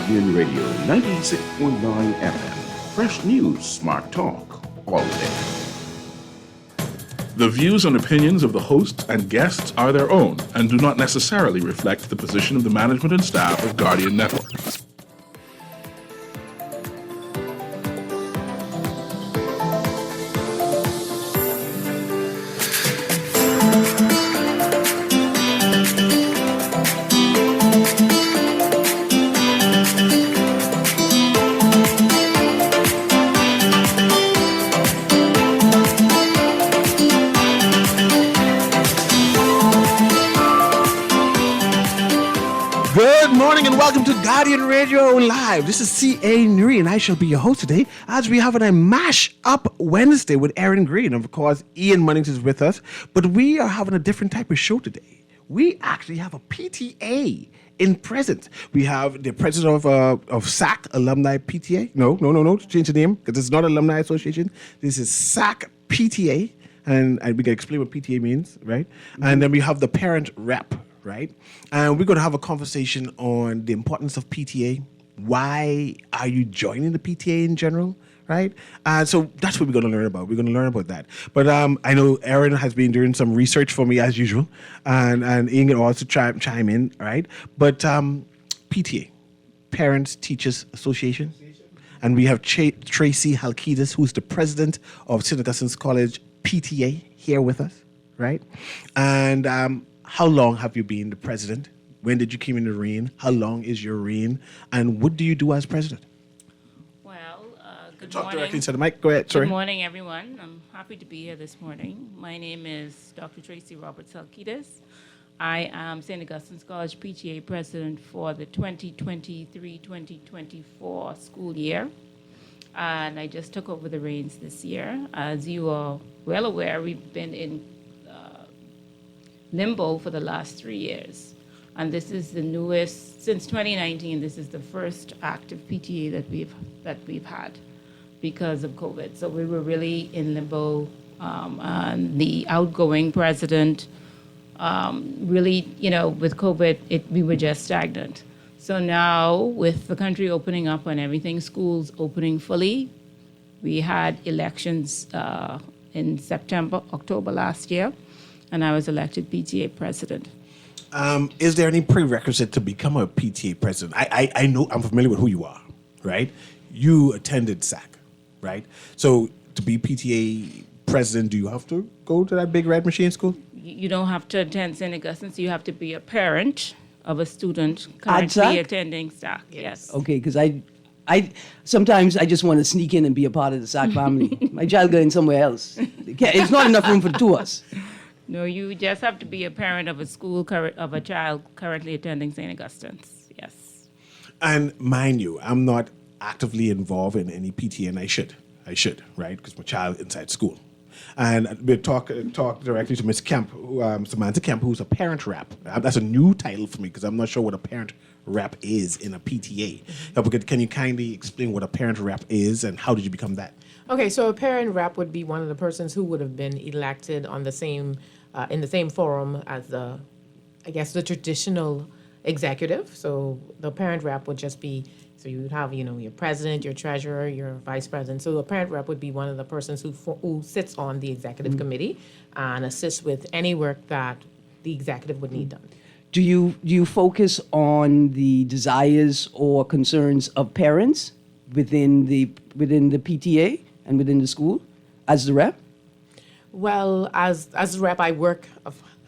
Guardian Radio 96.9 FM. Fresh news, smart talk, all day. The views and opinions of the hosts and guests are their own and do not necessarily reflect the position of the management and staff of Guardian Network. Welcome to Guardian Radio Live. This is C.A. Newry, and I shall be your host today as we have a Mash Up Wednesday with Aaron Green. Of course, Ian Munnings is with us, but we are having a different type of show today. We actually have a PTA in present. We have the president of SAC, Alumni PTA. No, change the name, because it's not Alumni Association. This is SAC PTA, and we can explain what PTA means, right? Mm-hmm. And then we have the parent rep, right? And we're going to have a conversation on the importance of PTA. Why are you joining the PTA in general, right? So that's what we're going to learn about. We're going to learn about that. But I know Aaron has been doing some research for me as usual, and Ian can also chime in, right? But PTA, Parents Teachers Association, and we have Tracy Halkidas, who's the president of St. Augustine's College PTA, here with us, right? And how long have you been the president? When did you come in the reign? How long is your reign? And what do you do as president? Well, good Talk morning. directly into the mic. Go ahead. Sorry. Good morning, everyone. I'm happy to be here this morning. My name is Dr. Tracy Roberts Halkidas. I am St. Augustine's College PTA president for the 2023-2024 school year. And I just took over the reins this year. As you are well aware, we've been in limbo for the last 3 years. And this is the newest, since 2019, this is the first active PTA that we've had because of COVID. So we were really in limbo. And the outgoing president, really, with COVID, we were just stagnant. So now, with the country opening up and everything, schools opening fully, we had elections in October last year, and I was elected PTA president. Is there any prerequisite to become a PTA president? I know, I'm familiar with who you are, right? You attended SAC, right? So to be PTA president, do you have to go to that big red machine school? You don't have to attend St. Augustine's. You have to be a parent of a student currently attending SAC. Yes. Okay, because I sometimes I just want to sneak in and be a part of the SAC family. My child going somewhere else. It's not enough room for the two of us. No, you just have to be a parent of a child currently attending St. Augustine's. Yes. And mind you, I'm not actively involved in any PTA, and I should, right? Because my child inside school. And we'll talk directly to Ms. Kemp, Samantha Kemp, who's a parent rep. That's a new title for me because I'm not sure what a parent rep is in a PTA. Mm-hmm. Can you kindly explain what a parent rep is and how did you become that? Okay, so a parent rep would be one of the persons who would have been elected on the same in the same forum as the traditional executive. So the parent rep would just be, so you would have, your president, your treasurer, your vice president. So the parent rep would be one of the persons who sits on the executive committee and assists with any work that the executive would need done. Do you focus on the desires or concerns of parents within the PTA and within the school as the rep? Well, as the rep, I work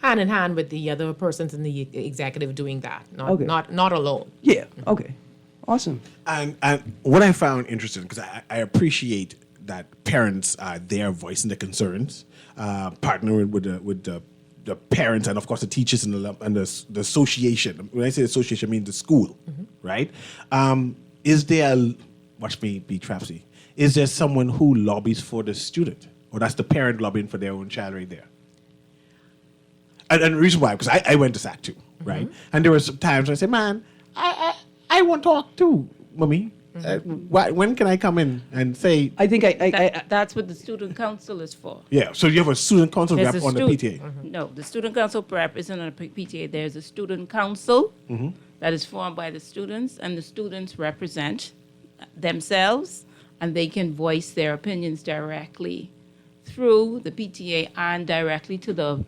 hand in hand with the other persons in the executive doing that, not alone. Yeah. Okay. Awesome. And what I found interesting, because I appreciate that parents are there voicing their concerns, partnering with the parents and of course the teachers and the association. When I say association, I mean the school, right? Is there, watch me be trapsy, is there someone who lobbies for the student? Or that's the parent lobbying for their own child right there? And the reason why, because I went to SAC too, right? And there were some times when I said, man, I want to talk too, mommy. When can I come in and say? I think that's what the student council is for. Yeah, so you have a student council There's rep a on the PTA. No, the student council rep isn't on a PTA. There's a student council that is formed by the students, and the students represent themselves, and they can voice their opinions directly through the PTA and directly to the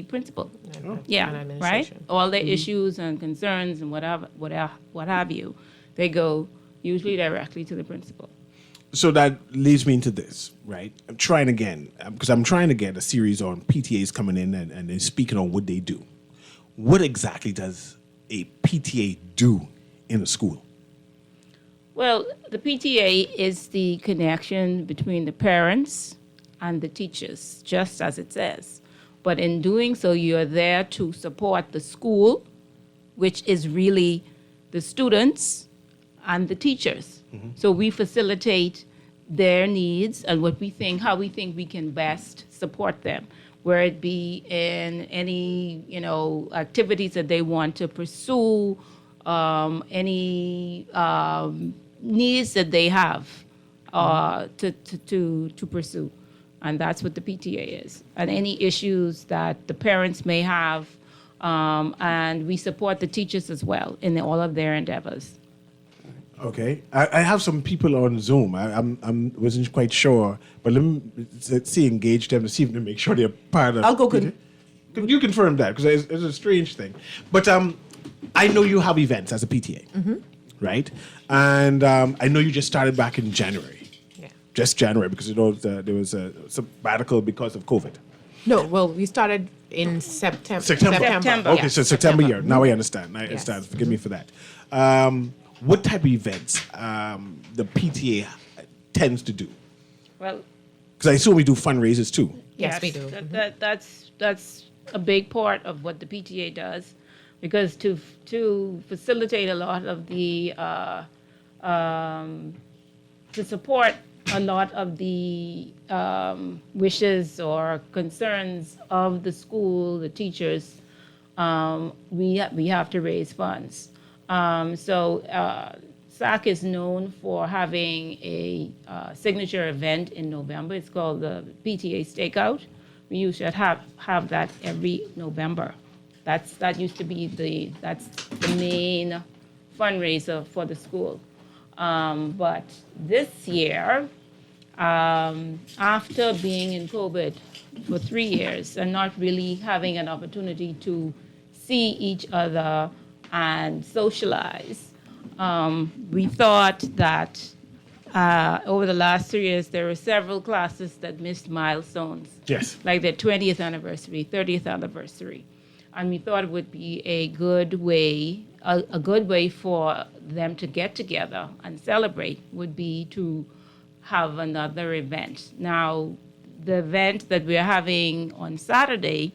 principal. And Yeah, right. administration. All their issues and concerns and what have you, they go usually directly to the principal. So that leads me into this, right? I'm trying again, because I'm trying to get a series on PTAs coming in and they're speaking on what they do. What exactly does a PTA do in a school? Well, the PTA is the connection between the parents and the teachers, just as it says. But in doing so, you are there to support the school, which is really the students and the teachers. So we facilitate their needs and how we think we can best support them, where it be in any, activities that they want to pursue, any needs that they have to pursue. And that's what the PTA is. And any issues that the parents may have, and we support the teachers as well in all of their endeavors. Okay, I have some people on Zoom. I wasn't quite sure, but let me engage them to see if they make sure they're part of. I'll go Could you confirm that? Because it's a strange thing. But I know you have events as a PTA, right? And I know you just started back in January. Yeah. Just January, because there was a sabbatical because of COVID. No, well, we started in September. September. Okay, Yeah, so September year. Now I understand. Forgive me for that. What type of events the PTA tends to do? Well, Because I assume we do fundraisers too. Yes, we do. That's a big part of what the PTA does, because to facilitate a lot of the to support a lot of the wishes or concerns of the school, the teachers, we have to raise funds. SAC is known for having a signature event in November. It's called the PTA Stakeout. We usually have that every November. That used to be the main fundraiser for the school. But this year, after being in COVID for 3 years and not really having an opportunity to see each other and socialize, we thought that over the last 3 years, there were several classes that missed milestones. Yes. Like their 20th anniversary, 30th anniversary. And we thought it would be a good way for them to get together and celebrate would be to have another event. Now, the event that we're having on Saturday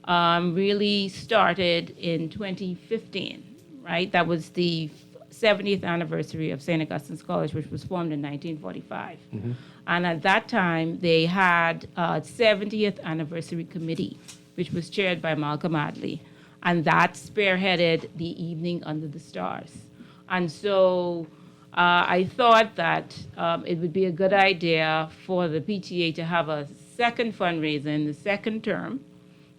really started in 2015, right? That was the 70th anniversary of St. Augustine's College, which was formed in 1945. And at that time, they had a 70th anniversary committee, which was chaired by Malcolm Adley. And that spearheaded the Evening Under the Stars. And so I thought that it would be a good idea for the PTA to have a second fundraiser in the second term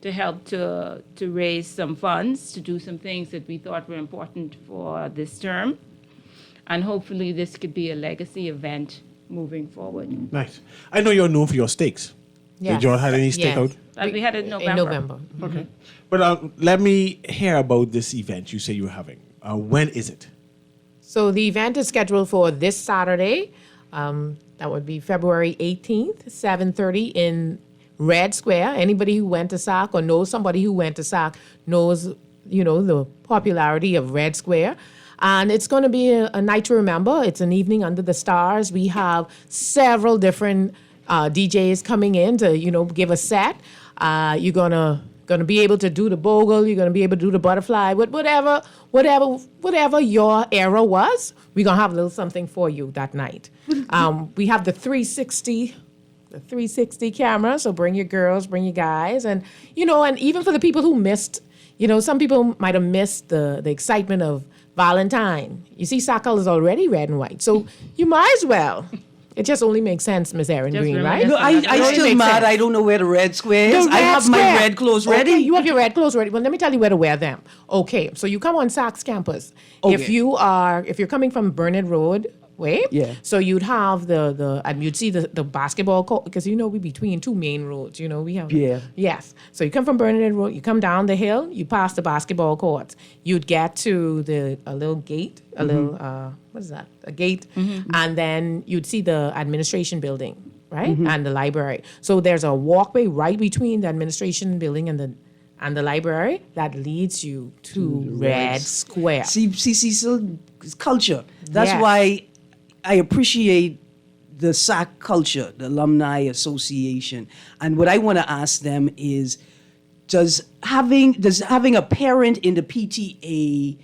to help to raise some funds, to do some things that we thought were important for this term. And hopefully this could be a legacy event moving forward. Nice. I know you're known for your steaks. Yes. Did you all have any Yes. stakeout? We had it in November. In November. Okay. But let me hear about this event you say you're having. When is it? So the event is scheduled for this Saturday. That would be February 18th, 7:30 in Red Square. Anybody who went to SAC or knows somebody who went to SAC knows, the popularity of Red Square. And it's going to be a night to remember. It's an evening under the stars. We have several different DJs coming in to, give a set. You're gonna be able to do the bogle. You're gonna be able to do the butterfly. Whatever your era was, we're gonna have a little something for you that night. We have the 360 camera. So bring your girls, bring your guys, and and even for the people who missed, some people might have missed the excitement of Valentine. You see, SAC is already red and white, so you might as well. It just only makes sense, Miss Erin Just Green, really right? No, I It only still makes mad. sense. I don't know where the red square is. The I red have my square. red clothes ready. Okay, you have your red clothes ready. Well, let me tell you where to wear them. Okay, so you come on Saks campus. If Okay. you're coming from Burnett Road way, Yeah. so you'd have and you'd see the basketball court, because we between two main roads. We have Yeah. Yes. So you come from Burnett Road, you come down the hill, you pass the basketball courts. You'd get to a little gate, a little what is that? A gate, and then you'd see the administration building, right, and the library. So there's a walkway right between the administration building and the library that leads you to Red Square. See, Cecil, it's culture. That's Yes. why I appreciate the SAC culture, the Alumni Association. And what I want to ask them is, does having a parent in the PTA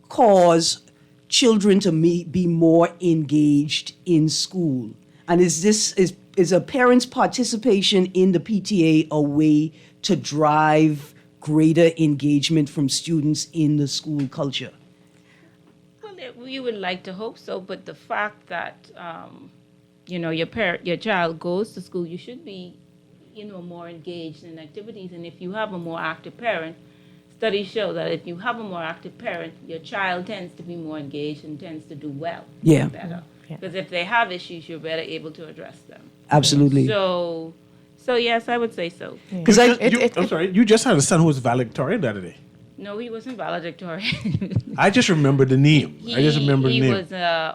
cause children to be more engaged in school? And is a parent's participation in the PTA a way to drive greater engagement from students in the school culture? We would like to hope so, but the fact that your child goes to school, you should be more engaged in activities. And if you have a more active parent, studies show that if you have a more active parent, your child tends to be more engaged and tends to do well. Yeah. Better. Yeah. Because if they have issues, you're better able to address them. Absolutely. So yes, I would say so. Because I'm sorry, you just had a son who was valedictorian the other day. No, he wasn't valedictorian. I just remember the name. I just remember the he name. was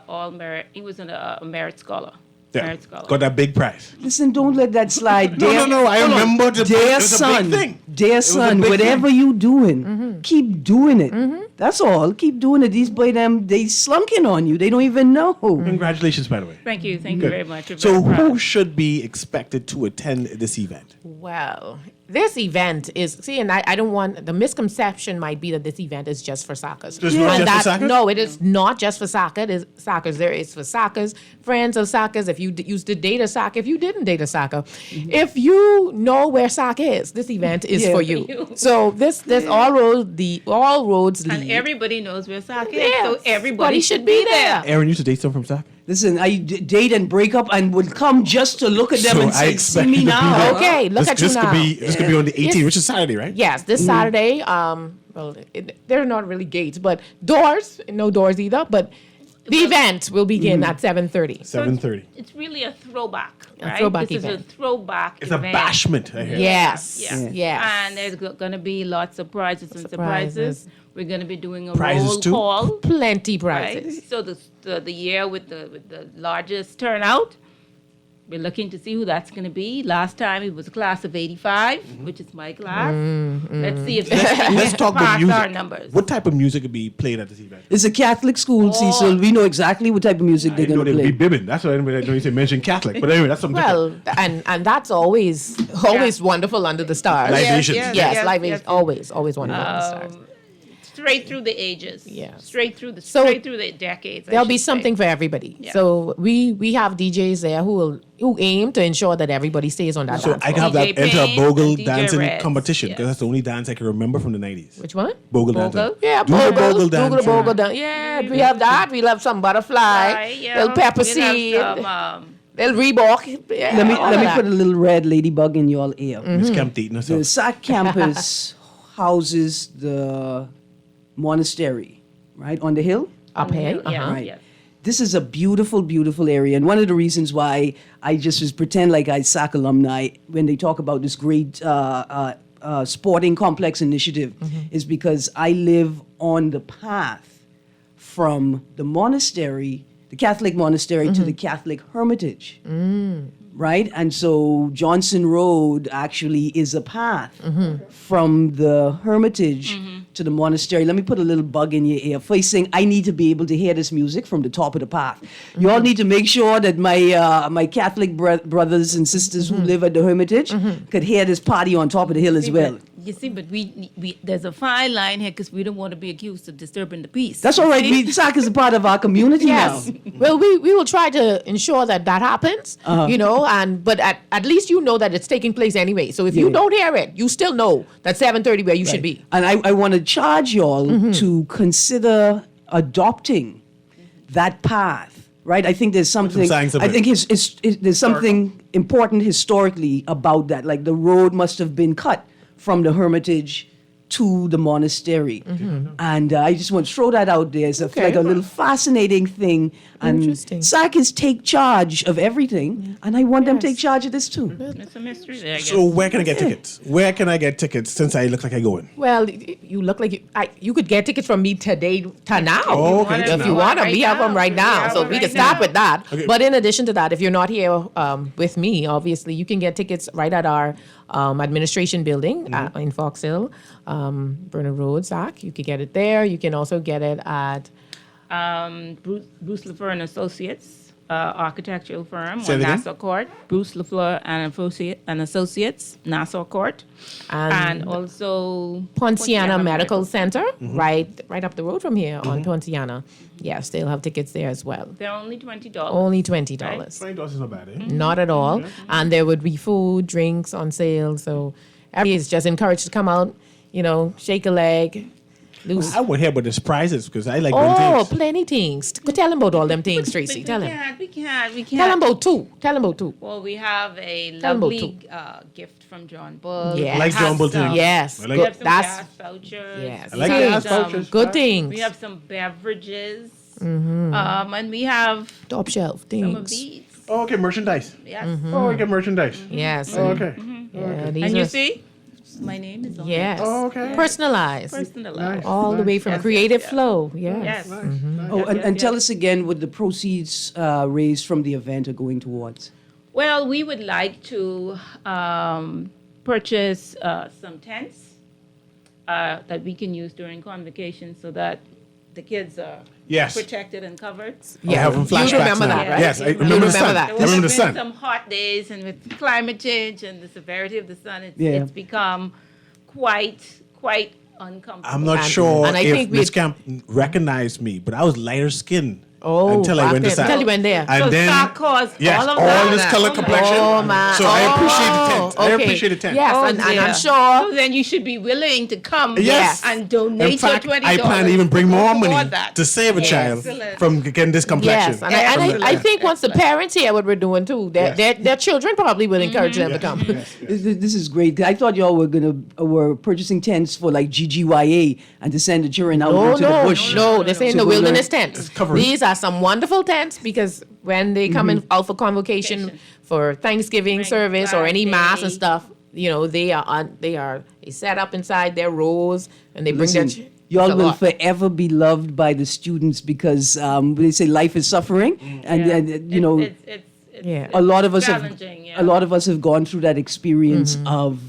all merit. He was a merit scholar. Yeah. Merit scholar. Got that big prize. Listen, don't let that slide. No, I remember the Dear it was a son, big thing. dear was a son, big whatever thing. you doing, keep doing it. That's all. Keep doing it. These boy them, they slunking on you. They don't even know. Congratulations, by the way. Thank you Good. very much. We're So, very who proud. should be expected to attend this event? Well, this event is, and I don't want, the misconception might be that this event is just for Soccers. It's not And just for Soccers? No, it is not just for Soccers. There is for Soccers, friends of Soccers, if you used to date a Soccer, if you didn't date a Soccer. If you know where Soccer is, this event is Yeah. for you. So this all roads lead. And everybody knows where soccer is, Yes. so everybody should be there. Aaron used to date someone from SAC? Listen, I date and break up and would come just to look at them So and I say, expect see me you to be now. there. Okay, look at you this now. This could be on the 18th, Yes. which is Saturday, right? Yes, this Saturday. Well, they're not really gates, but doors. No doors either. But the event will begin at 7:30. 7:30. It's really a throwback, A right? throwback this event. is a throwback It's a event. bashment, I hear. Yes. Yeah. Yes. And there's going to be lots of prizes and surprises. We're going to be doing a Prizes roll too? call, Plenty right? prizes. So the year with the largest turnout, we're looking to see who that's going to be. Last time it was a class of 85, which is my class. Let's see if Let's talk about pass music. our numbers. What type of music will be played at this event? It's a Catholic school, Cecil. We know exactly what type of music they're I know going to they will play. be bibbing. That's what I know you say mention Catholic. But anyway, that's something different. Well, and that's always wonderful under the stars. Libations. Yes, live is always wonderful under the stars. Straight through the ages. Yeah. Straight through the So, decades. I There'll be should say. something for everybody. Yeah. So we have DJs there who aim to ensure that everybody stays on that So dance I can floor. have that DJ enter a Payne bogle and DJ dancing Reds, competition because yes. that's the only dance I can remember from the 90s. Which one? Bogle Bogle? dancing. Yeah, Do the bogle do the dancing. bogle dance. Yeah, we have that. We'll have some butterfly, Right, yeah. little pepper We'll have seed, some, little Reebok. Yeah, Let me all let of me that. put a little red ladybug in your ear. Miss Kemp eating The herself. SAC campus houses the monastery, right, on the hill. Up here. Yeah, Right. yes. This is a beautiful, beautiful area. And one of the reasons why I just was pretend like I SAC alumni when they talk about this great sporting complex initiative is because I live on the path from the monastery, the Catholic monastery, to the Catholic hermitage. Right? And so Johnson Road actually is a path from the hermitage to the monastery. Let me put a little bug in your ear. First thing, I need to be able to hear this music from the top of the path. You all need to make sure that my Catholic brothers and sisters who live at the hermitage could hear this party on top of the hill as well. You see, but we there's a fine line here because we don't want to be accused of disturbing the peace. That's all right. See? SAC is a part of our community Yes. now. Well, we will try to ensure that happens, but at least you know that it's taking place anyway. So if you Yeah. don't hear it, you still know that 7:30 where you should be. And I want to charge y'all to consider adopting that path right? I think there's something. science of I it. think there's something important historically about that. Like the road must have been cut from the Hermitage to the monastery, and I just want to throw that out there as like a little fascinating thing. And Interesting. SAC is take charge of everything, and I want them to take charge of this too. It's a mystery there, I guess. So where can I get tickets? Where can I get tickets since I look like I going? Well, you look like you could get tickets from me today to now. Oh, okay, If to you now. want them, we have them right now. So we can start with that. Okay. But in addition to that, if you're not here with me, obviously, you can get tickets right at our administration building in Fox Hill, Bernard Road, SAC. You could get it there. You can also get it at Bruce LaFleur and Associates, architectural firm Say on it again? Nassau Court. Bruce LaFleur and Associates, Nassau Court, and also Ponciana Medical Center, right up the road from here on Ponciana. Yes, they'll have tickets there as well. They're only $20. Only $20. $20 is not bad, eh? Not at all. And there would be food, drinks on sale. So everybody is just encouraged to come out, shake a leg. Loose. I want to hear about the surprises because I like doing Oh, things. plenty things. Tell them about all them things, Tracy. We Tell them. can't. Tell them about two. Tell them about two. Well, we have a Tell 'em about lovely gift from John Bull. Yes. I like John Bull things. Yes. I like We have some That's- gas vouchers. Yes. I like Things. gas vouchers. Good things. We have some beverages. And we have Top shelf some of things. these. Oh, okay, merchandise. Yes. Oh, I get merchandise. Yes. Oh, okay. Yeah, these And you are- see, my name is on Yes. Oh, okay. Personalized. it. Personalized. All the way from Yes, Creative yes, yes. Flow. Yes. Yes. Oh, and tell us again what the proceeds raised from the event are going towards. Well, we would like to purchase some tents that we can use during convocation so that the kids are Yes. protected and covered. I have them flashbacks You remember now. that, right? Yes, I You remember the remember sun. that. I remember the There have sun. been some hot days, and with climate change and the severity of the sun, Yeah. it's become quite uncomfortable. I'm not And- sure and I if think Miss we- Camp recognized me, but I was lighter skinned Oh, until I went to back SAC. then. Until you went there. And So then, SAC caused yes, all of that. this color Oh, my complexion. Oh, man. So I appreciate the tent. I okay. appreciate the tent. Yes, Oh, and I'm dear. sure. So then you should be willing to come Yes. and donate In fact, your $20. I plan to even bring more money toward that. to save a child Excellent. from getting this complexion. Yes, and I think once the parents hear what we're doing too, their children probably will encourage them to come. This is great. I thought y'all were purchasing tents for like GGYA and to send the children out No, into the no, bush. no, they're saying to the go wilderness learn. tents. covering. These are some wonderful tents because when they come in out for convocation for Thanksgiving service or any mass and Day. stuff, they are set up inside their rows and they bring Listen, their. y'all it's a will lot. forever be loved by the students because they say life is suffering, and It's Yeah. a lot of us have challenging, yeah. a lot of us have gone through that experience of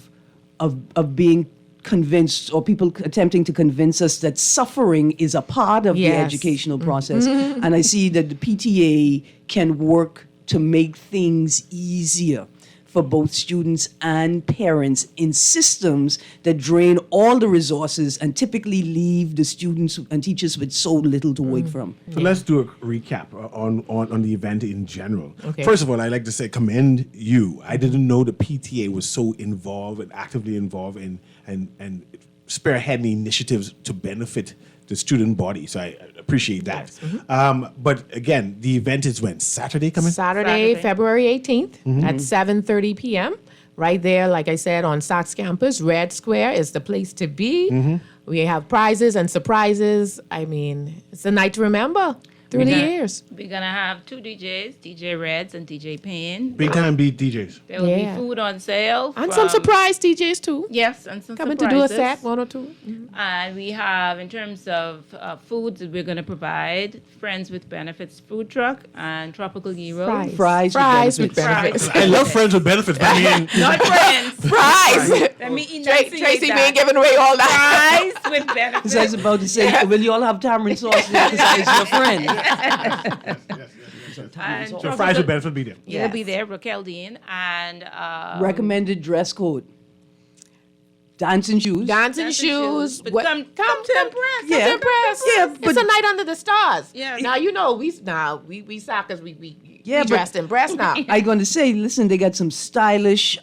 being convinced or people attempting to convince us that suffering is a part of the Yes. educational process. And I see that the PTA can work to make things easier for both students and parents in systems that drain all the resources and typically leave the students and teachers with so little to work from. So let's do a recap on the event in general. Okay. First of all, I'd like to say commend you. I didn't know the PTA was so involved and actively involved in and spearheading initiatives to benefit the student body. So I appreciate that. But again, the event is when? Saturday coming? Saturday, Saturday. February 18th at 7:30 p.m. Right there, like I said, on SAC's campus, Red Square is the place to be. We have prizes and surprises. I mean, it's a night to remember through the years. We're going to have two DJs, DJ Reds and DJ Payne. Big time beat DJs. There will Yeah. be food on sale. And some surprise DJs too. Yes, and some Coming to do a surprises. set, one or two. And we have, in terms of foods that we're going to provide, Friends with Benefits food truck and Tropical Gyro. Fries with with benefits. I love friends with benefits, but I mean, Not Friends. Fries. Let me enunciate Tracy, we that. ain't giving away all that. Fries with benefits. So I was about to say, will you all have tamarind sauce there because I your friend? And so Tropical- fries with benefits be there. You'll be there, Raquel Dean, and Recommended dress code. Dancing shoes. Dancing Dancing shoes. shoes. But What- come to impress. Yeah. Come to impress. Yeah, It's but- a night under the stars. Yes. Now we suckers. We Yeah, but- dressed in breast now. I going to say, listen, they got some stylish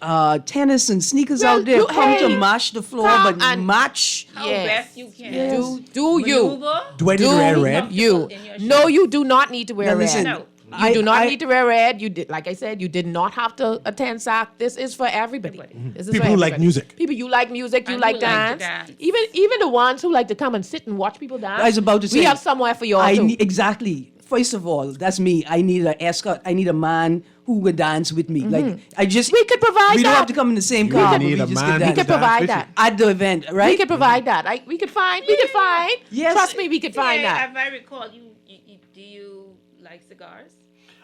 tennis and sneakers Well, out there. you- Come to hey, mash the floor, come but and- match. How Yes. best you can. Do you? Maneuver. Do I need to wear red? You. In your No, you do not need to wear Now red. listen, No. You do not need to wear red. You did, like I said, you did not have to attend SAC. This is for everybody. This is People for who like everybody. music. People you like music, you And like who like to dance. dance. Even the ones who like to come and sit and watch people dance. I was about to say, we have somewhere for y'all too. Exactly. First of all, that's me. I need an escort. I need a man who would dance with me. Like I just. We could provide We don't that. have to come in the same You car, but need we a just man could who dance. We could dance provide with that. At the event, right? We could provide that. We could find. Yes. Trust me, we could find Yeah, that. if I recall, do you like cigars?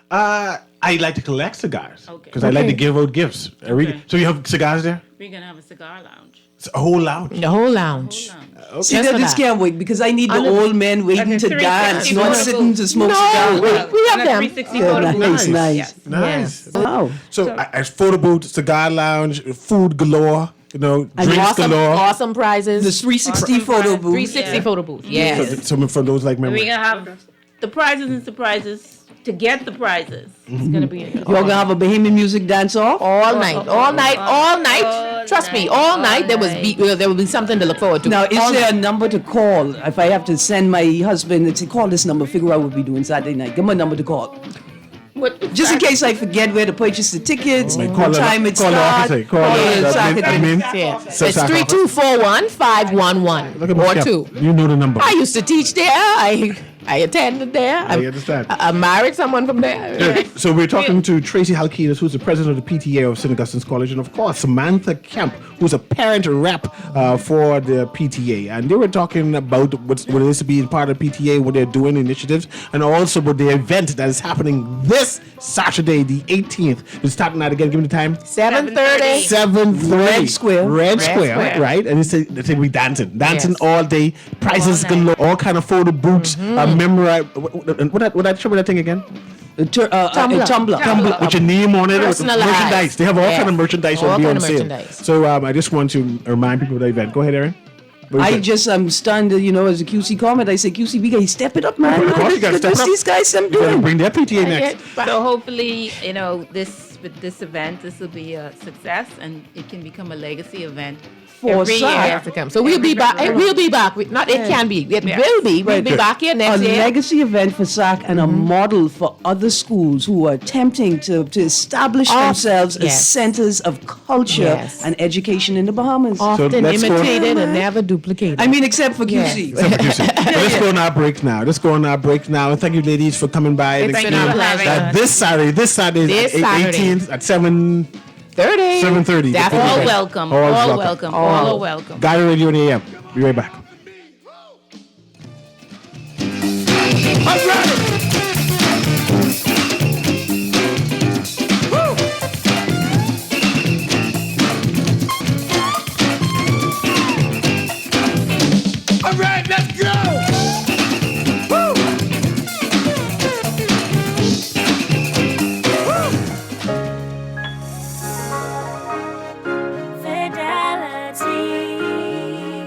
I like to collect cigars Okay. because I like to Okay. give out gifts. Okay. So you have cigars there? We're gonna have a cigar lounge. It's a whole lounge. The whole lounge. See, Just that for this that. can't wait because I need the And the- old men waiting and the to dance, 360 not photo sitting booth. to smoke No, cigars. we have And a them. 360 Yeah, photo booth. nice, nice. Yes. Nice. Wow. So as photo booth, cigar lounge, food galore, And drinks Awesome, galore. awesome prizes. The 360 photo booth. 360 Yeah. photo booth. Yes. Some from those like We're memories. gonna have the prizes and surprises to get the prizes. It's gonna be You're gonna have a Bahamian music dance off. All night, all night, all night. Trust me, all night there will be something to look forward to. Now, is All there a night. number to call if I have to send my husband and say, call this number, figure out what we're doing Saturday night? Give him a number to call. Just in case I forget where to purchase the tickets, Call what the- time it call the starts. office, call the soccer admin. thing. Yeah. So It's sorry. 3241-511 Look at me, or Chef. 2. You know the number. I used to teach there. I attended there. I understand. I married someone from there. Yeah, so we're talking to Tracy Halkinas, who's the president of the PTA of St. Augustine's College, and of course Samantha Kemp, who's a parent rep for the PTA. And they were talking about what it is to be part of PTA, what they're doing, initiatives, and also about the event that is happening this Saturday, the 18th. It's starting out again. Give me the time. 7:30. 7:30. Red Square. Red Square, Square. right? And they say we dancing Yes. all day. Prizes All night. galore, all kind of photo booths. Memorize. What that thing again? Tumblr. With your name on it, with Personalized. merchandise. They have all Yes. kind of merchandise All on kind on of sale. merchandise. So I just want to remind people of the event. Go ahead, Aaron. What is I it? just am stunned, as a QC comment. I say, QC, we gotta step it up, man. Of course you gotta step it up. These guys, some You gotta doing. bring their PTA next. So hopefully, with this event, this will be a success and it can become a legacy event For every SAC. year. To come. So we'll be back. We'll be back. Not it can be. It will be. We'll be back here A next year. legacy event for SAC and a model for other schools who are attempting to establish themselves as yes. centers of culture Yes. and education in the Bahamas. Often let's go- imitated and never duplicated. I mean, except for QC. Except for QC. But let's go on our break now. And thank you, ladies, for coming by. and It's been explaining a pleasure. that this Saturday This is Saturday. 18th at 7:30. 7:30. Definitely. All Okay. welcome. All All welcome. welcome. All are welcome. Guy Radio and AM. Be right back. All right, let's go! Fidelity,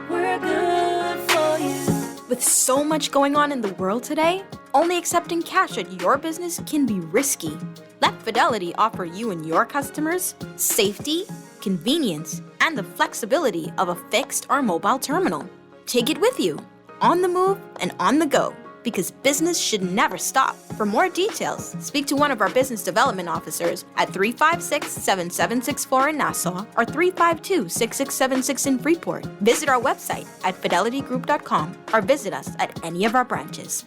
we're good for you. With so much going on in the world today, only accepting cash at your business can be risky. Let Fidelity offer you and your customers safety, convenience, and the flexibility of a fixed or mobile terminal. Take it with you, on the move and on the go, because business should never stop. For more details, speak to one of our business development officers at 356-7764 in Nassau or 352-6676 in Freeport. Visit our website at fidelitygroup.com or visit us at any of our branches.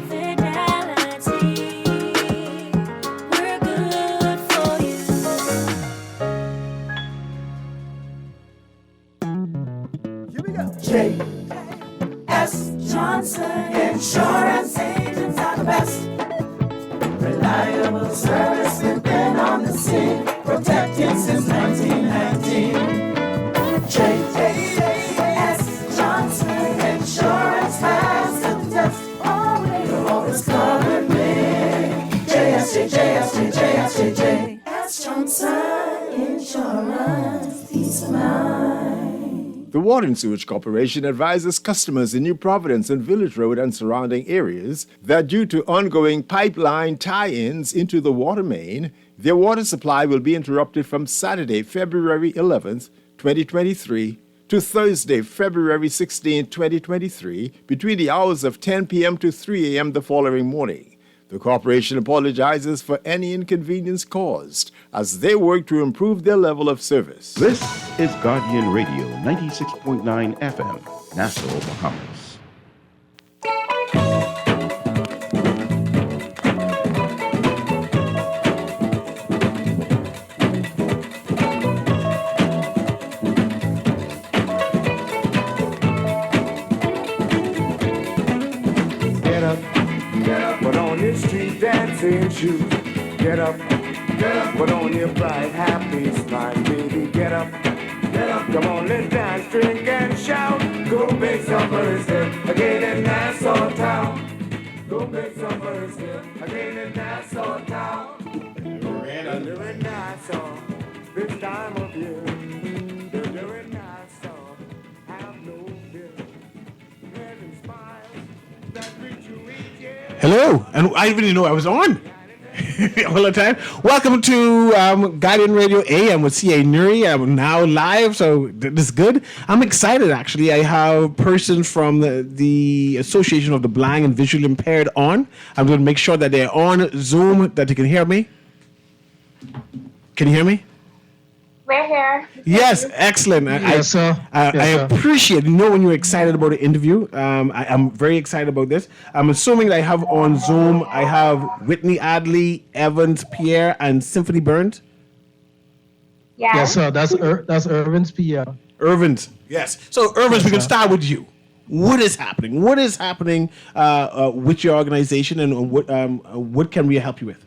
Fidelity, we're good for you. Here we go. J.S. Johnson Insurance Agents are the best. Reliable service, we've been on the scene, protecting since 1919. J.S. Johnson Insurance has the test. You'll always cover me. J.S. Johnson Insurance, peace of mind. The Water and Sewage Corporation advises customers in New Providence and Village Road and surrounding areas that due to ongoing pipeline tie-ins into the water main, their water supply will be interrupted from Saturday, February 11th, 2023 to Thursday, February 16th, 2023 between the hours of 10 p.m. to 3 a.m. the following morning. The corporation apologizes for any inconvenience caused as they work to improve their level of service. This is Guardian Radio 96.9 FM, Nassau, Bahamas. Get up, put on your street dancing shoes. Get up, put on your bright, happy smile, baby. Get up, come on, let's dance, drink and shout. Go make somebody's hip again in Nassau town. Go make somebody's hip again in Nassau town. They're doing Nassau this time of year. They're doing Nassau, have no fear. Heaven smiles that greet you each year. Hello, and I didn't even know I was on all the time. Welcome to Guardian Radio AM with CA Newry. I'm now live, so this is good. I'm excited, actually. I have persons from the Association of the Blind and Visually Impaired on. I'm going to make sure that they're on Zoom, that you can hear me. Can you hear me? We're here. Yes, excellent. Yes, sir. I appreciate, when you're excited about the interview. I'm very excited about this. I'm assuming that I have on Zoom, I have Whitney Adley, Evans Pierre, and Symphony Burns. Yeah. Yes, sir. That's Irvin's PR. Irvins, yes. So, Irvins, we can start with you. What is happening? What is happening with your organization, and what can we help you with?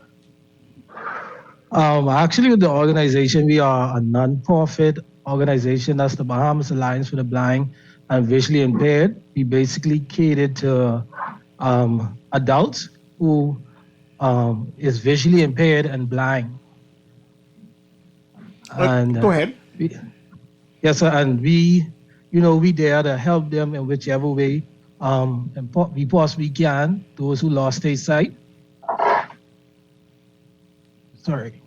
Actually, with the organization, we are a non-profit organization. That's the Bahamas Alliance for the Blind and Visually Impaired. We basically cater to adults who is visually impaired and blind. And go ahead. Yes, sir. And we there to help them in whichever way we possibly can. Those who lost their sight. Sorry.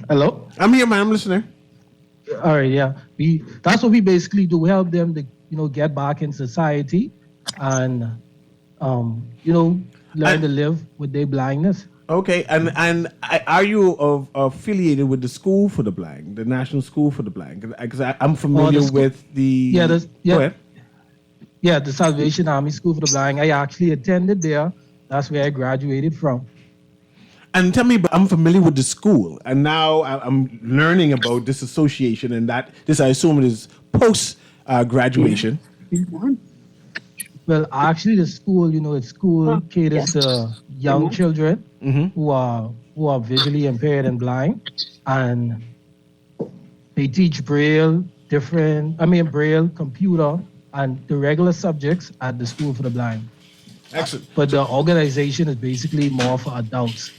Hello? I'm here, man. I'm listening. All right, yeah. That's what we basically do, help them to, get back in society and, learn to live with their blindness. Okay, and are you affiliated with the School for the Blind, the National School for the Blind? Because I'm familiar with the... Go ahead. Yeah, the Salvation Army School for the Blind. I actually attended there. That's where I graduated from. And tell me, I'm familiar with the school, and now I'm learning about this association, and that this, I assume, is post graduation. Well, actually, the school, caters to young children who are visually impaired and blind, and they teach Braille, Braille, computer, and the regular subjects at the School for the Blind. Excellent. But the organization is basically more for adults.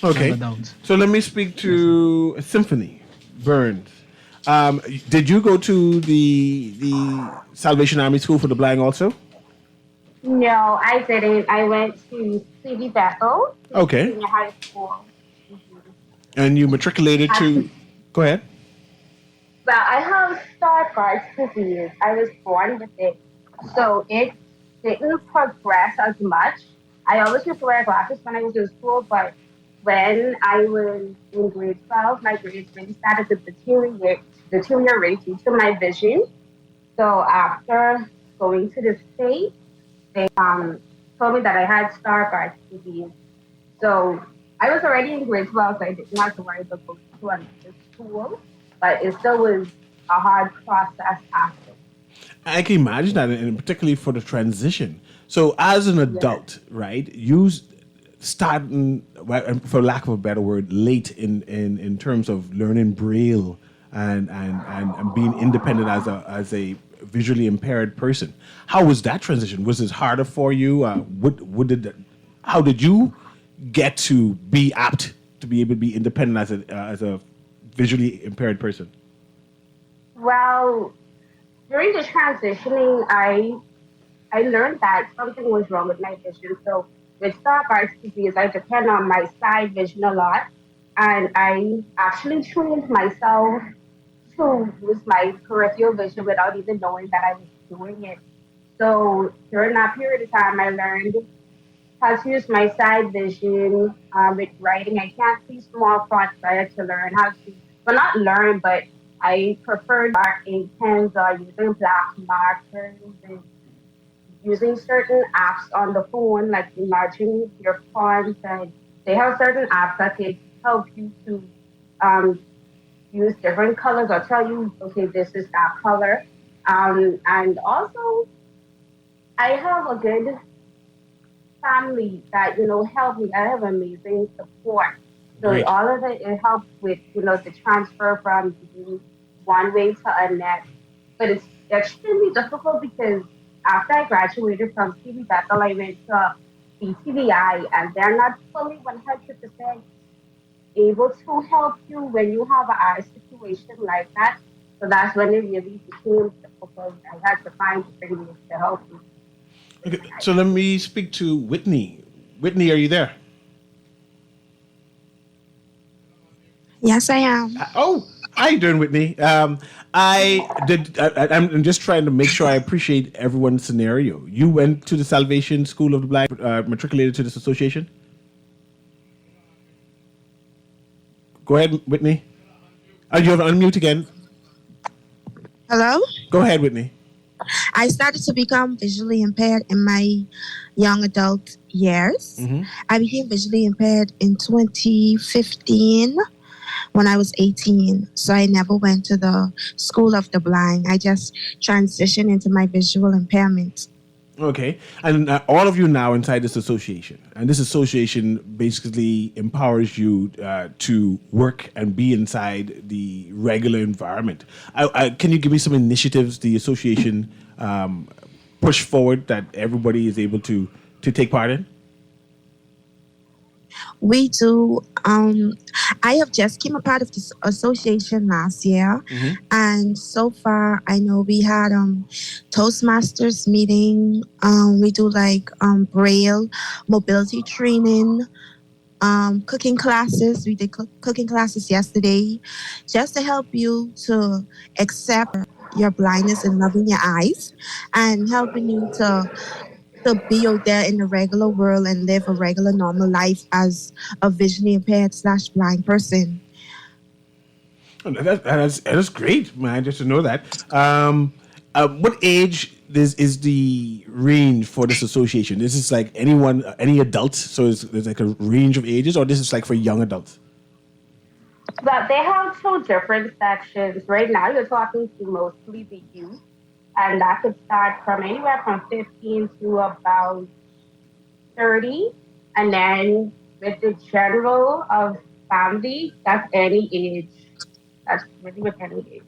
Okay. So let me speak to Symphony Burns. Did you go to the Salvation Army School for the Blind also? No, I didn't. I went to C.V. Bethel. Okay. Senior high school. And you matriculated to... Go aheed. Well, I have Stargardt's disease. I was born with it. So it didn't progress as much. I always used to wear glasses when I was in school, but when I was in grade 12, my grades really started to deteriorate due to my vision. So after going to the state, they told me that I had Stargardt's disease. So I was already in grade 12, so I didn't have to worry about going to another school, but it still was a hard process after. I can imagine that, and particularly for the transition. So as an adult, right, you starting, for lack of a better word, late in terms of learning Braille and being independent as a visually impaired person. How was that transition? Was it harder for you? How did you get to be apt to be able to be independent as a visually impaired person? Well, during the transitioning, I learned that something was wrong with my vision. So with Stargardt's disease, I depend on my side vision a lot. And I actually trained myself to use my peripheral vision without even knowing that I was doing it. So during that period of time, I learned had to use my side vision with writing. I can't see small fonts, so I had to learn how to, well, not learn, but I preferred dark ink pens or using black markers and using certain apps on the phone, like enlarging your fonts. And they have certain apps that can help you to um, use different colors or tell you, okay, this is that color. And also, I have a good family that help me. I have amazing support. So Great. all of it helps with the transfer from being one way to a next. But it's extremely difficult because after I graduated from TV Bethel, I went to BTVI, and they're not fully 100% able to help you when you have a eye situation like that. So that's when it really became difficult. I had to find different ways to help you. Okay, so let me speak to Whitney. Whitney, are you there? Yes, I am. Oh, how you doing, Whitney? I'm just trying to make sure I appreciate everyone's scenario. You went to the Salvation School of the Blind, matriculated to this association. Go ahead, Whitney. You have to unmute again. Hello? Go ahead, Whitney. I started to become visually impaired in my young adult years. Mm-hmm. I became visually impaired in 2015 when I was 18. So I never went to the School of the Blind. I just transitioned into my visual impairment. Okay. And all of you now inside this association. And this association basically empowers you to work and be inside the regular environment. Can you give me some initiatives the association push forward that everybody is able to take part in? We do. I have just came a part of this association last year, and so far I know we had Toastmasters meeting. We do like Braille mobility training, cooking classes. We did cooking classes yesterday, just to help you to accept your blindness and loving your eyes, and helping you to be out there in the regular world and live a regular normal life as a visually impaired / blind person. That's great, man, just to know that. What age is the range for this association? This is like any adult, so there's like a range of ages, or this is like for young adults? But they have two different sections. Right now, you're talking to mostly the youth. And that could start from anywhere from 15 to about 30. And then with the general of family, that's any age. That's really with any age.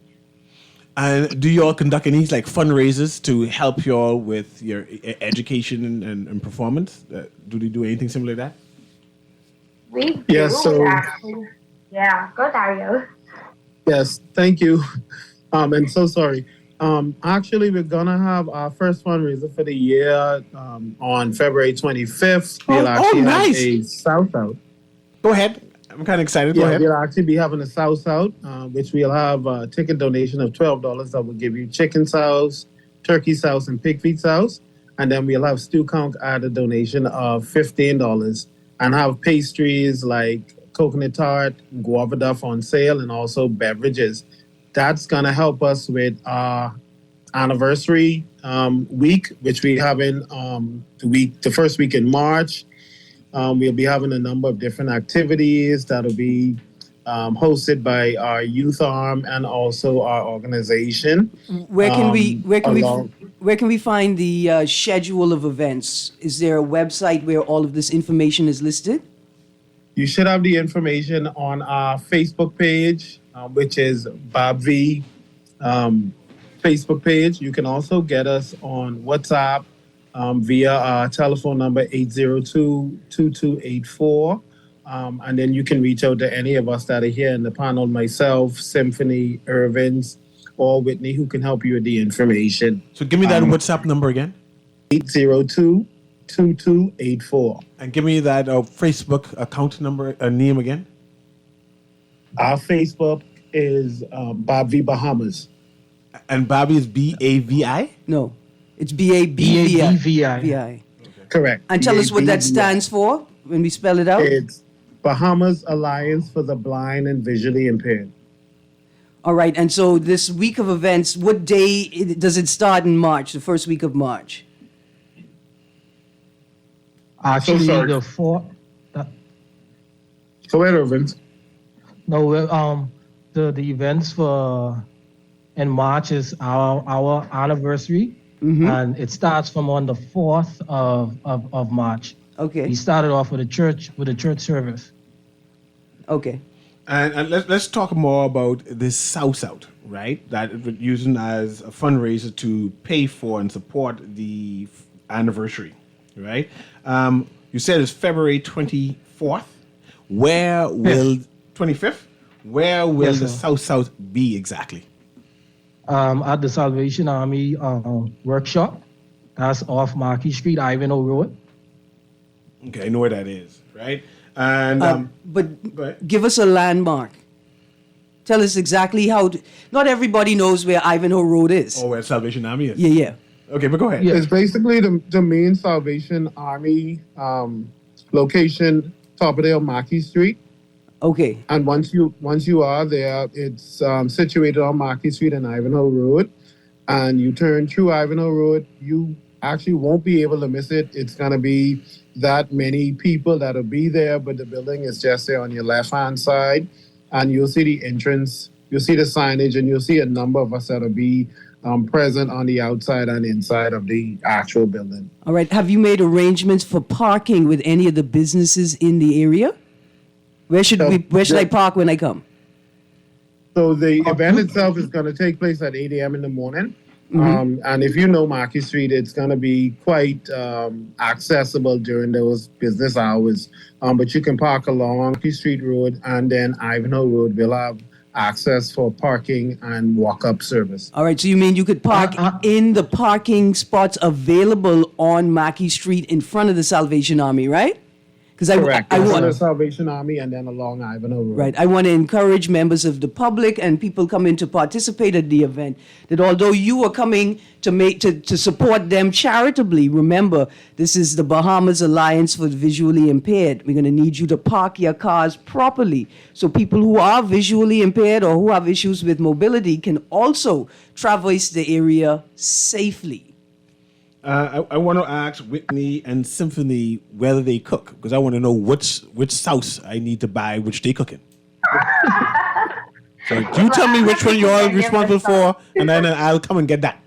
And do you all conduct any like fundraisers to help you all with your education and performance? Do they do anything similar to that? We do. Yeah, so- Actually. Yeah, go Dario. Yes, thank you. And so sorry. Actually, we're gonna have our first fundraiser for the year on February 25th. We'll actually nice. have a South Out. Go ahead. I'm kind of excited. Go ahead. We'll actually be having a South Out, which we'll have a ticket donation of $12 that will give you chicken sauce, turkey sauce, and pig feet sauce. And then we'll have stew count at a donation of $15 and have pastries like coconut tart, guava duff on sale, and also beverages. That's going to help us with our anniversary week, which we having the first week in March. We'll be having a number of different activities that'll be hosted by our youth arm and also our organization. Where can we find the schedule of events? Is there a website where all of this information is listed? You should have the information on our Facebook page, which is Bob V Facebook page. You can also get us on WhatsApp via our telephone number 802-2284. And then you can reach out to any of us that are here in the panel, myself, Symphony, Irvins, or Whitney, who can help you with the information. So give me that WhatsApp number again. 802-2284. And give me that Facebook account number, name again. Our Facebook is Bob V Bahamas. And Bobby is BAVI? No, it's BABVI. BABVI. Correct. And tell us what that BABBI. stands for when we spell it out. It's Bahamas Alliance for the Blind and Visually Impaired. All right. And so this week of events, what day does it start in March, the first week of March? Actually, sorry. the fourth. Go ahead, Vince. No, the events for in March is our anniversary, and it starts from on the 4th of March. Okay. We started off with a church service. Okay. And let's talk more about this South Out, right? That we're using as a fundraiser to pay for and support the anniversary, right? You said it's February 24th. Where will 25th? Where will Yes, the sir. South be exactly? At the Salvation Army workshop. That's off Marquis Street, Ivanhoe Road. Okay, I know where that is, right? And go ahead. But give us a landmark. Tell us exactly how. Not everybody knows where Ivanhoe Road is. Oh, where Salvation Army is. Yeah, yeah. Okay, but go ahead. It's basically the main Salvation Army location, top of there, Marquis Street. Okay. And once you are there, it's situated on Marquis Street and Ivanhoe Road. And you turn through Ivanhoe Road, you actually won't be able to miss it. It's going to be that many people that'll be there, but the building is just there on your left-hand side. And you'll see the entrance, you'll see the signage, and you'll see a number of us that'll be present on the outside and inside of the actual building. All right. Have you made arrangements for parking with any of the businesses in the area? Where should I park when I come? So the event itself is going to take place at 8 a.m. in the morning. And if you know Marquis Street, it's going to be quite accessible during those business hours. But you can park along Marquis Street Road, and then Ivanhoe Road will have access for parking and walk-up service. All right. So you mean you could park in the parking spots available on Mackey Street in front of the Salvation Army, right? Because Correct. I In front want of Salvation Army and then along Ivanhoe Road. Right. I want to encourage members of the public and people coming to participate at the event that although you are coming to support them charitably, remember this is the Bahamas Alliance for the Visually Impaired. We're going to need you to park your cars properly so people who are visually impaired or who have issues with mobility can also traverse the area safely. I want to ask Whitney and Symphony whether they cook, because I want to know which sauce I need to buy, which they cooking. So you tell me which one you're responsible for, and then I'll come and get that.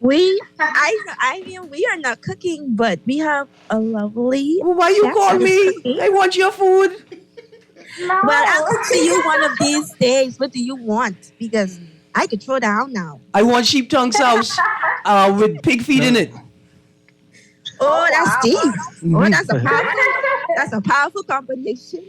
I mean, we are not cooking, but we have a lovely. Well, why you chef call that is me? cooking. I want your food. Well, I'll cook for you one of these days. What do you want? Because I could throw down now. I want sheep tongue sauce with pig feet in it. Oh, that's deep. Oh, that's a powerful combination.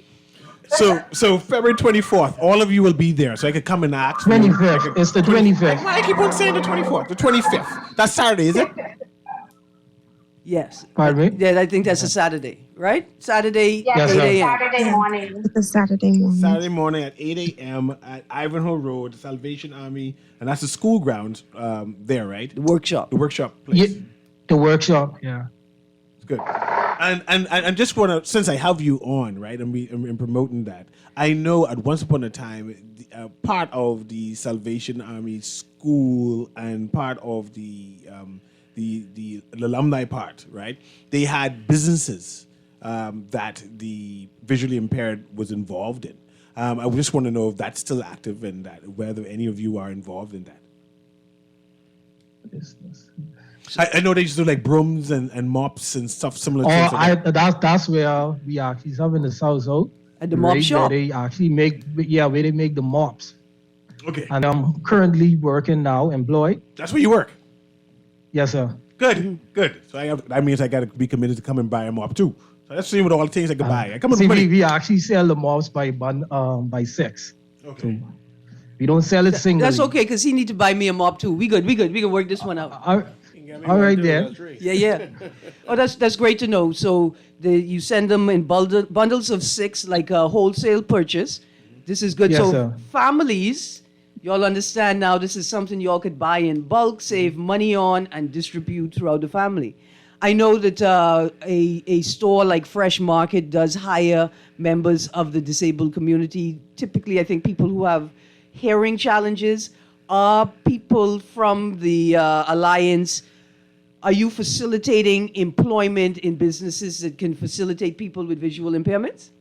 So February 24th, all of you will be there, so I could come and ask. 25th. It's the 25th. Why I keep on saying the 24th? The 25th. That's Saturday, is it? Yes. Pardon me? Yeah, I think that's a Saturday, right? Saturday, Yes, 8 a.m. Saturday morning. It's a Saturday morning. Saturday morning at 8 a.m. at Ivanhoe Road, Salvation Army, and that's the school grounds there, right? The workshop. The workshop place. Yeah, the workshop. Yeah. It's good. And just want to, since I have you on, right, and promoting that, I know at once upon a time, part of the Salvation Army school and part of the alumni part, right, they had businesses that the visually impaired was involved in. I just want to know if that's still active and that whether any of you are involved in that. I know they used to do like brooms and mops and stuff similar to that. That's where we actually have in the South Out. At the mop shop? Where they actually make, where they make the mops. Okay. And I'm currently working now, employed. That's where you work? Yes, sir. Good. So that means I got to be committed to come and buy a mop too. So let's see what all the things I can buy. I come with See, money. we actually sell the mops by 6. Okay. So we don't sell it singly. That's okay, because he need to buy me a mop too. We good. We can work this one out. All right, then. Yeah. Oh, that's great to know. So you send them in bundles of 6, like a wholesale purchase. This is good. Yes, so sir. families, y'all understand now this is something y'all could buy in bulk, save money on, and distribute throughout the family. I know that a store like Fresh Market does hire members of the disabled community. Typically, I think people who have hearing challenges. Are people from the Alliance, are you facilitating employment in businesses that can facilitate people with visual impairments?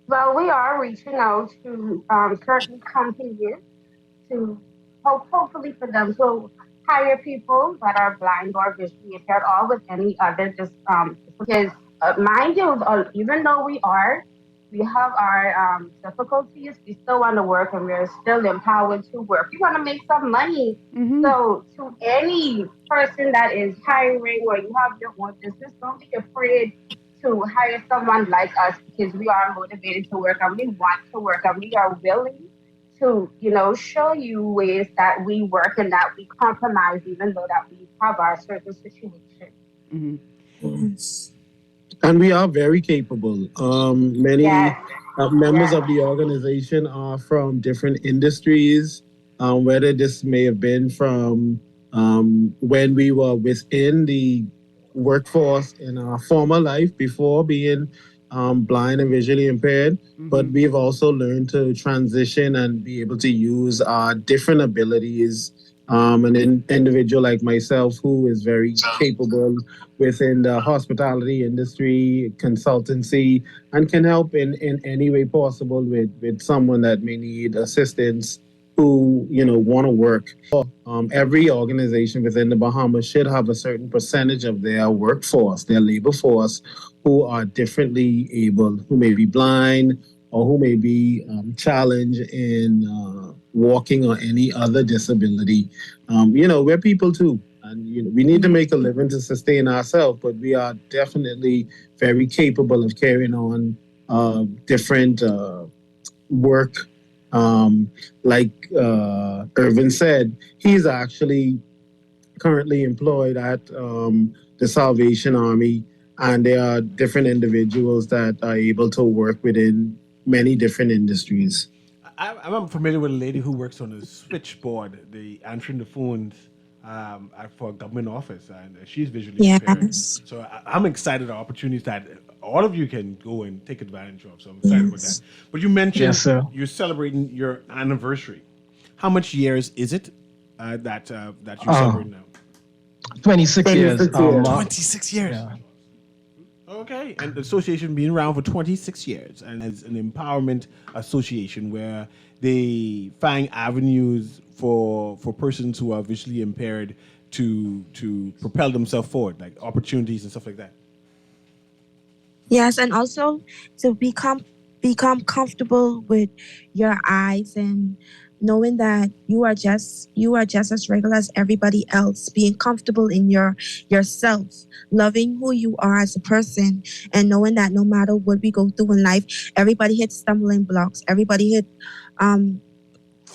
Well, we are reaching out to certain companies to hopefully for them to hire people that are blind or visually impaired or with any other because mind you, even though we have our difficulties, we still want to work and we're still empowered to work. We want to make some money. So to any person that is hiring or you have your own business, don't be afraid to hire someone like us because we are motivated to work and we want to work and we are willing to, show you ways that we work and that we compromise even though that we have our certain situation. Yes. And we are very capable. Many members of the organization are from different industries, whether this may have been from when we were within the workforce in our former life before being blind and visually impaired. But we've also learned to transition and be able to use our different abilities. An individual like myself who is very capable within the hospitality industry, consultancy, and can help in any way possible with someone that may need assistance who, want to work. Every organization within the Bahamas should have a certain percentage of their workforce, their labor force, who are differently able, who may be blind or who may be challenged in walking or any other disability. We're people too. And we need to make a living to sustain ourselves, but we are definitely very capable of carrying on different work. Like Irvin said, he's actually currently employed at the Salvation Army, and there are different individuals that are able to work within many different industries. I'm familiar with a lady who works on the switchboard, answering the phones for a government office, and she's visually impaired. So I'm excited at opportunities that all of you can go and take advantage of. So I'm excited with that. But you mentioned you're celebrating your anniversary. How much years is it that you're celebrating now? 26 years. 26 years. Yeah. Okay, and the association being around for 26 years, and it's an empowerment association where they find avenues for persons who are visually impaired to propel themselves forward, like opportunities and stuff like that. Yes, and also to become comfortable with your eyes and knowing that you are just as regular as everybody else, being comfortable in yourself, loving who you are as a person, and knowing that no matter what we go through in life, everybody hits stumbling blocks, everybody hit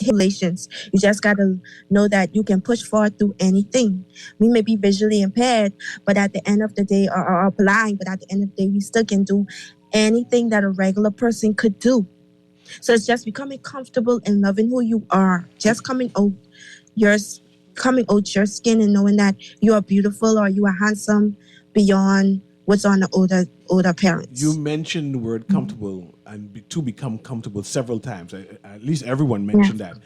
relations. You just gotta know that you can push forward through anything. We may be visually impaired, but at the end of the day, or blind, but at the end of the day, we still can do anything that a regular person could do. So it's just becoming comfortable and loving who you are. Just coming out your skin and knowing that you are beautiful or you are handsome beyond what's on the older parents. You mentioned the word comfortable and to become comfortable several times. At least everyone mentioned that.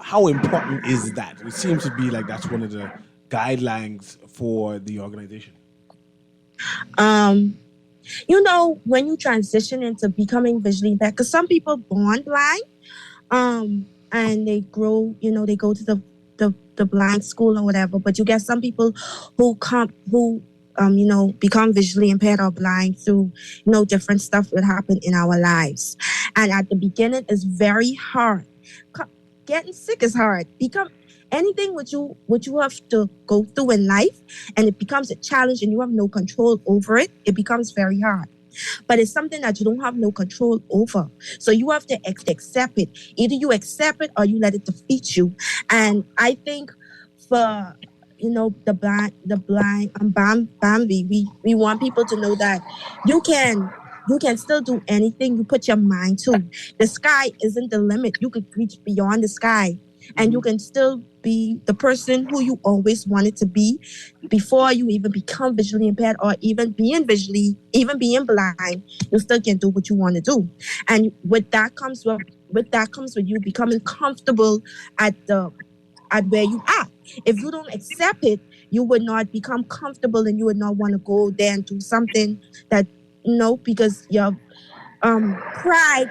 How important is that? It seems to be like that's one of the guidelines for the organization. When you transition into becoming visually impaired, because some people born blind, and they grow, they go to the blind school or whatever. But you get some people who become visually impaired or blind through, different stuff that happen in our lives. And at the beginning, it's very hard. Getting sick is hard. Anything what you have to go through in life, and it becomes a challenge and you have no control over it, it becomes very hard. But it's something that you don't have no control over. So you have to accept it. Either you accept it or you let it defeat you. And I think for the blind Bambi, we want people to know that you can still do anything you put your mind to. The sky isn't the limit. You could reach beyond the sky. and you can still be the person who you always wanted to be before you even become visually impaired, or even being blind. You still can do what you want to do, and with that comes with you becoming comfortable at where you are. If you don't accept it, you would not become comfortable, and you would not want to go there and do something that because your pride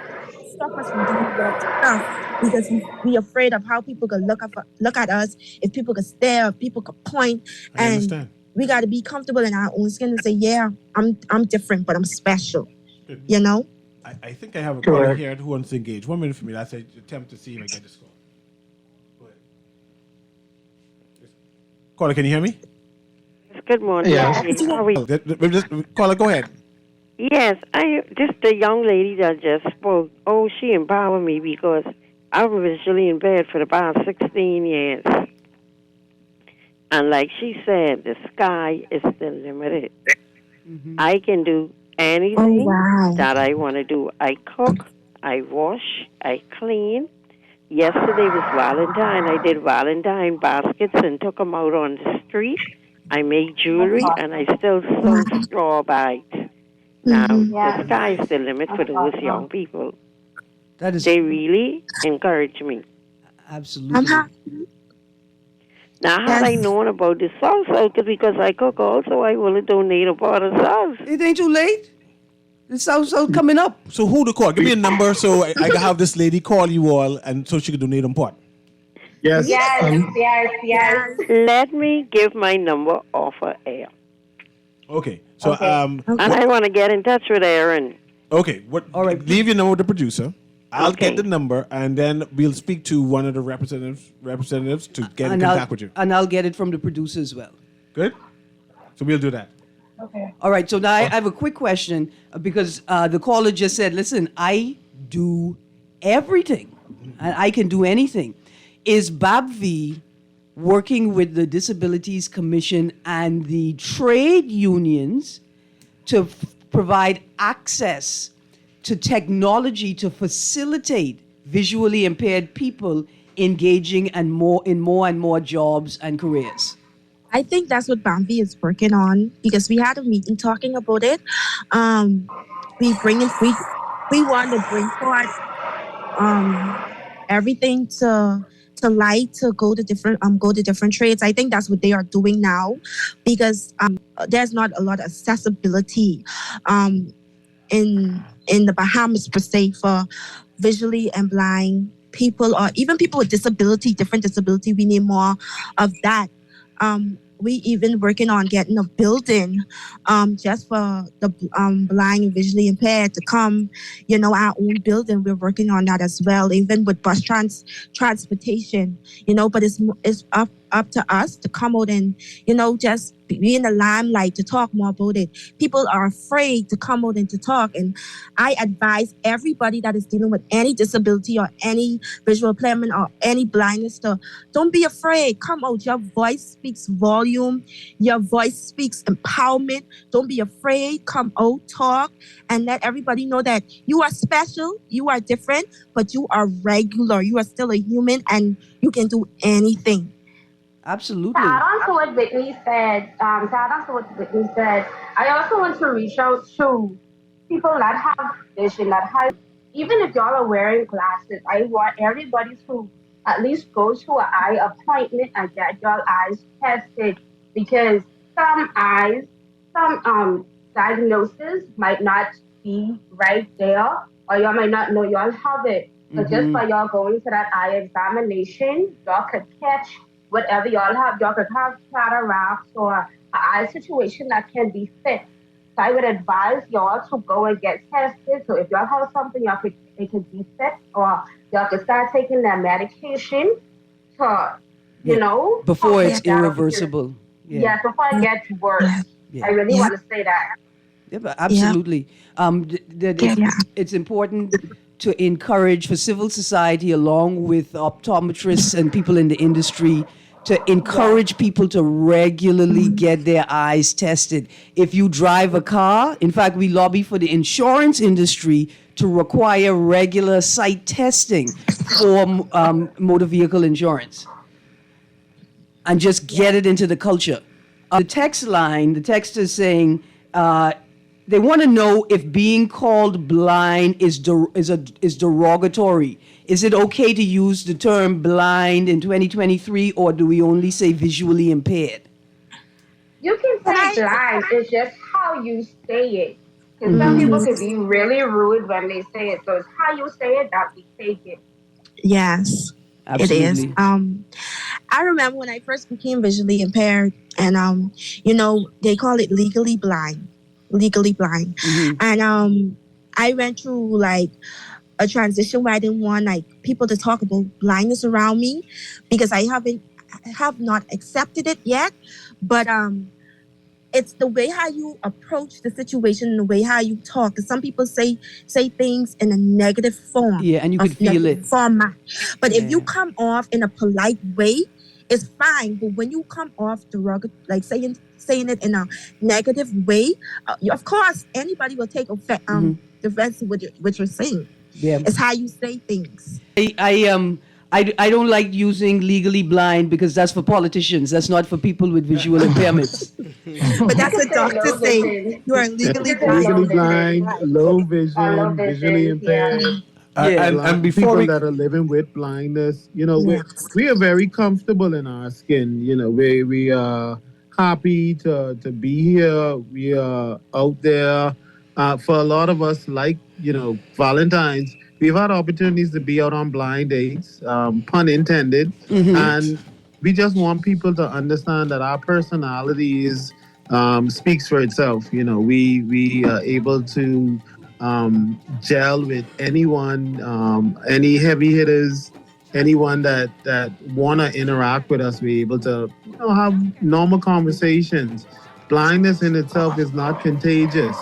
stop us from doing that stuff, because we afraid of how people could look at us, if people could stare, if people could point. I And understand. we got to be comfortable in our own skin and say, yeah, I'm different, but I'm special. You know. I think I have a caller here who wants to engage. 1 minute for me. That's an attempt to see if I get this call. Go ahead. Caller, can you hear me? Good morning. Yes. How are you? Caller, go ahead. Yes, just the young lady that just spoke. Oh, she empowered me because I was visually impaired for about 16 years. And like she said, the sky is the limit. I can do anything that I want to do. I cook, I wash, I clean. Yesterday was Valentine. I did Valentine baskets and took them out on the street. I made jewelry, and I still sew straw bags. Now, the sky is the limit for those young people. They really encourage me. Absolutely. Now, had I known about this also, because I cook also, I will donate a pot of sauce. It ain't too late. The sauce coming up. So who to call? Give me a number so I can have this lady call you all, and so she can donate on pot. Yes. Yes. Let me give my number off of air. Okay. So And I want to get in touch with Aaron. Okay. All right. Leave your number with the producer. I'll Okay. get the number, and then we'll speak to one of the representatives to get in contact with you. And I'll get it from the producer as well. Good. So we'll do that. Okay. All right. So now I have a quick question because the caller just said, "Listen, I do everything, and I can do anything." Is BABV working with the Disabilities Commission and the trade unions to provide access to technology to facilitate visually impaired people engaging in more and more jobs and careers? I think that's what Bambi is working on, because we had a meeting talking about it. We want to bring forward everything to light, to go to different trades. I think that's what they are doing now, because there's not a lot of accessibility in the Bahamas per se for visually and blind people, or even people with different disability. We need more of that. We even working on getting a building just for the blind and visually impaired to come, our own building. We're working on that as well, even with bus transportation, but it's up to us to come out and, just be in the limelight to talk more about it. People are afraid to come out and to talk. And I advise everybody that is dealing with any disability or any visual impairment or any blindness to don't be afraid. Come out. Your voice speaks volume. Your voice speaks empowerment. Don't be afraid. Come out, talk, and let everybody know that you are special, you are different, but you are regular. You are still a human, and you can do anything. Absolutely. To add on to what Whitney said, I also want to reach out to people that have vision, even if y'all are wearing glasses, I want everybody to at least go to an eye appointment and get your eyes tested, because some diagnosis might not be right there, or y'all might not know y'all have it. So just by y'all going to that eye examination, y'all could catch whatever y'all have. Y'all could have cataracts or an eye situation that can be fixed. So I would advise y'all to go and get tested. So if y'all have something, it could be fixed, or y'all could start taking that medication to, before it's irreversible. Yeah, before it gets worse. Yeah. I really want to say that. Yeah, but absolutely. It's important to encourage for civil society, along with optometrists and people in the industry, to encourage people to regularly get their eyes tested. If you drive a car, in fact, we lobby for the insurance industry to require regular site testing for motor vehicle insurance and just get it into the culture. The text line, the text is saying they want to know if being called blind is derogatory. Is it okay to use the term blind in 2023, or do we only say visually impaired? You can say blind. It's just how you say it. Because some people can be really rude when they say it. So it's how you say it that we take it. Yes, Absolutely. it is. I remember when I first became visually impaired, and they call it legally blind. And I went through like a transition where I didn't want like people to talk about blindness around me because I have not accepted it yet. But it's the way how you approach the situation and the way how you talk. 'Cause some people say things in a negative form. Yeah, and you can feel it. Format. But if you come off in a polite way, it's fine. But when you come off derogatory, like saying it in a negative way, of course anybody will take offense with what you're saying. Yeah. It's how you say things. I don't like using legally blind because that's for politicians. That's not for people with visual impairments. But that's what doctors say. You are legally Legally blind, low vision, visually impaired. And before people that are living with blindness, we are very comfortable in our skin. We are happy to be here. We are out there. For a lot of us, like Valentine's, we've had opportunities to be out on blind dates, pun intended, and we just want people to understand that our personalities speaks for itself. We are able to gel with anyone, any heavy hitters, anyone that wanna interact with us. We're able to have normal conversations. Blindness in itself is not contagious.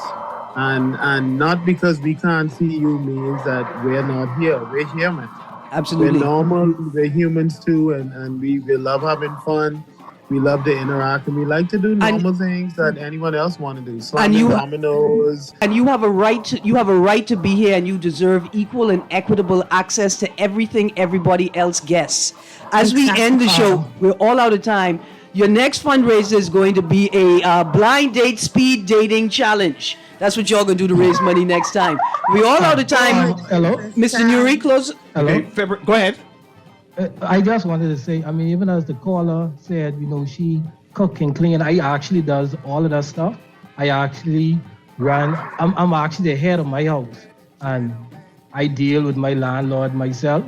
And not because we can't see you means that we're not here. We're human. Absolutely. We're normal. We're humans too, and we love having fun. We love to interact, and we like to do normal things that anyone else want to do. Slamming dominoes. And you have a right to be here, and you deserve equal and equitable access to everything everybody else gets. As we end the show, we're all out of time. Your next fundraiser is going to be a blind date speed dating challenge. That's what y'all gonna do to raise money next time. We all out of time. Hello? Mr. Newry, close. Hello? Okay, go ahead. I just wanted to say, even as the caller said, she cook and clean. I actually does all of that stuff. I actually I'm actually the head of my house. And I deal with my landlord myself.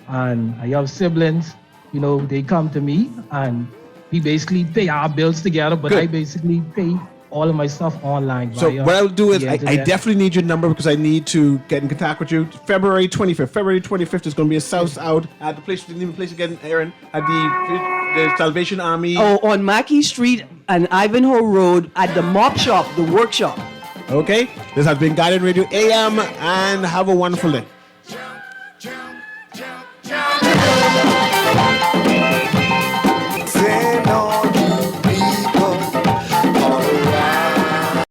And I have siblings, they come to me and we basically pay our bills together, but I basically pay all of my stuff online. So what I'll do is I definitely need your number because I need to get in contact with you. February 25th. February 25th is going to be a South Out at the place. The name of the place again, Aaron, at the Salvation Army. Oh, on Mackey Street and Ivanhoe Road at the mop shop, the workshop. Okay. This has been Guardian Radio AM, and have a wonderful day.